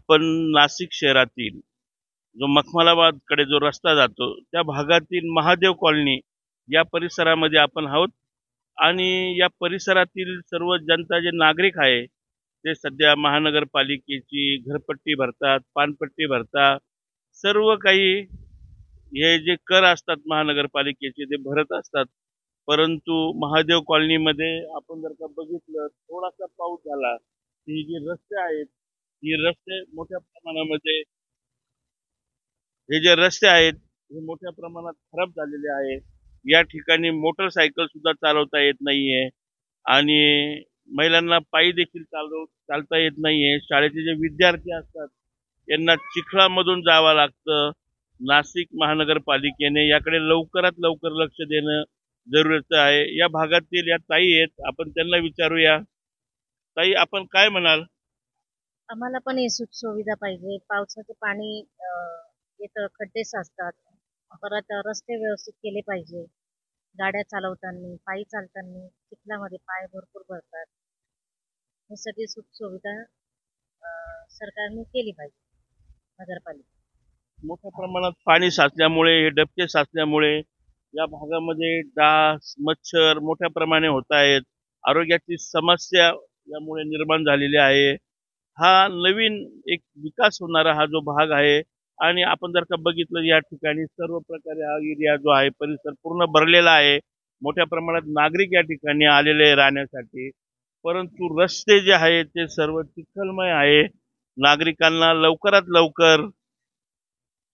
आपण नाशिक शहरातील जो मखमलाबादकडे जो रस्ता जातो त्या भागातील महादेव कॉलनी या परिसरामध्ये आपण आहोत आणि या परिसरातील सर्व जनता जे नागरिक आहे ते सध्या महानगरपालिकेची घरपट्टी भरतात, पानपट्टी भरतात, सर्व काही हे जे कर असतात महानगरपालिकेचे ते भरत असतात. परंतु महादेव कॉलनीमध्ये आपण जर का बघितलं थोडासा पाऊस झाला ही जी रस्ते आहेत ही रस्ते मोठ्या प्रमाणामध्ये हे जे रस्ते आहेत हे मोठ्या प्रमाणात खराब झालेले आहे. या ठिकाणी मोटरसायकल सुद्धा चालवता येत नाहीये आणि महिलांना पायी देखील चालता येत नाहीये. शाळेचे जे विद्यार्थी असतात यांना चिखलामधून जावं लागतं. नाशिक महानगरपालिकेने याकडे लवकरात लवकर लक्ष देणं जरुरीचं आहे. या भागातील या ताई आहेत, आपण त्यांना विचारूया. ताई, आपण काय म्हणाल? आम्हाला पण ही सुख सुविधा पाहिजे. पावसाचं पाणी येतं, खड्डे साचतात. परत रस्ते व्यवस्थित केले पाहिजे. गाड्या चालवताना, पायी चालताना चिखलामध्ये पाय भरपूर भरतात. ही सगळी सुख सुविधा सरकारने केली पाहिजे. नगरपालिका मोठ्या प्रमाणात पाणी साचल्यामुळे हे डबके साचल्यामुळे या भागामध्ये डास, मच्छर मोठ्या प्रमाणे होत आहेत. आरोग्याची समस्या यामुळे निर्माण झालेली आहे. हा नवीन एक विकास होणारा हा जो भाग आहे आणि आपण जर का बघितलं या ठिकाणी सर्व प्रकारे हा एरिया जो आहे परिसर पूर्ण भरलेला आहे. मोठ्या प्रमाणात नागरिक या ठिकाणी आलेले आहे राहण्यासाठी. परंतु रस्ते जे आहेत ते सर्व चिखलमय आहे. नागरिकांना लवकरात लवकर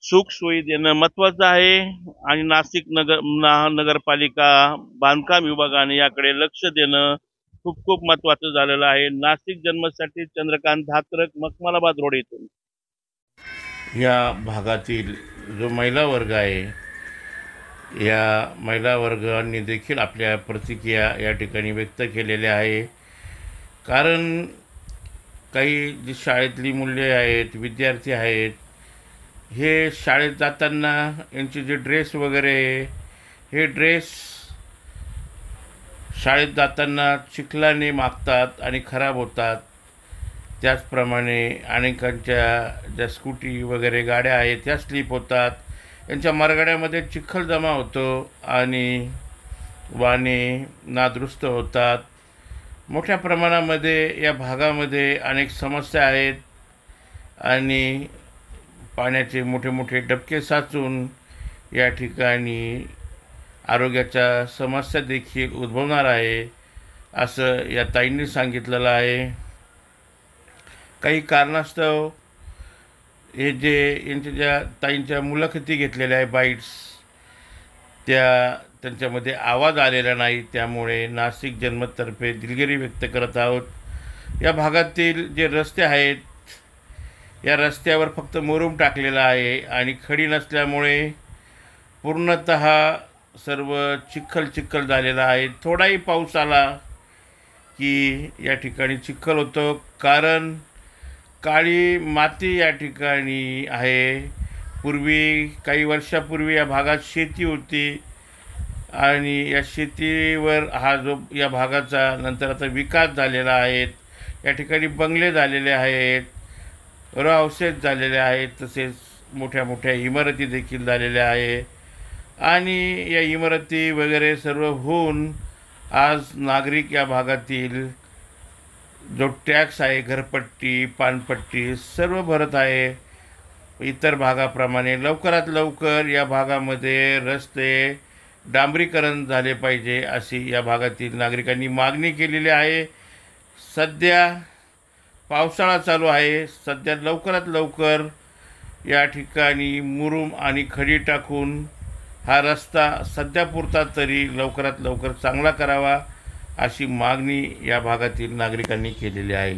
सुख सोयी देणं महत्वाचं आहे आणि नाशिक नगरपालिका बांधकाम विभागाने याकडे लक्ष देणं खूप खूप महत्वाचं झालेलं आहे. नाशिक जन्मसाठी चंद्रकांत धात्रक, मखमलाबाद रोड येथून. या भागातील जो महिला वर्ग आहे या महिला वर्गाने देखील आपल्या प्रतिक्रिया या ठिकाणी व्यक्त केलेल्या आहे. कारण काही जी शाळेतली मुले आहेत, विद्यार्थी आहेत, हे शाळेत जाताना यांचे जे ड्रेस वगैरे हे ड्रेस शाळेत जाताना चिखलाने मागतात आणि खराब होतात. त्याचप्रमाणे अनेकांच्या ज्या स्कूटी वगैरे गाड्या आहेत त्या स्लिप होतात. यांच्या मरगाड्यामध्ये चिखल जमा होतो आणि वाहने नादुरुस्त होतात. मोठ्या प्रमाणामध्ये या भागामध्ये अनेक समस्या आहेत आणि पाण्याचे मोठे मोठे डबके साचून या ठिकाणी आरोग्याच्या समस्या देखील उद्भवणार आहे असं या ताईंनी सांगितलेलं आहे. काही कारणास्तव हे जे यांच्या ज्या ताईंच्या मुलाखती घेतलेल्या आहे बाईट्स त्यांच्यामध्ये आवाज आलेला नाही. त्यामुळे नाशिक जनमततर्फे दिलगिरी व्यक्त करत आहोत. या भागातील जे रस्ते आहेत या रस्त्यावर फक्त मुरुम टाकलेला आहे आणि खडी नसल्यामुळे पूर्णतः सर्व चिखल झालेला आहे. थोडाही पाऊस आला की या ठिकाणी चिखल होतो. कारण काळी माती या ठिकाणी आहे. पूर्वी काही वर्षापूर्वी या भागात शेती होती आणि या शेतीवर हा जो या भागाचा नंतर आता विकास झालेला आहे. या ठिकाणी बंगले झालेले आहेत, हाऊसेस झालेले आहेत, तसेच मोठ्या मोठ्या इमारती देखील झालेल्या आहे आणि या इमारती वगैरे सर्व होऊन आज नागरिक या भागातील जो टॅक्स आहे, घरपट्टी, पानपट्टी सर्व भरत आहे. इतर भागाप्रमाणे लवकरात लवकर या भागामध्ये रस्ते डांबरीकरण झाले पाहिजे अशी या भागातील नागरिकांनी मागणी केलेली आहे. सध्या पावसाळा चालू आहे. सध्या लवकरात लवकर या ठिकाणी मुरुम आणि खडी टाकून हा रस्ता सध्यापुरता तरी लवकरात लवकर चांगला करावा अशी मागणी या भागातील नागरिकांनी केलेली आहे.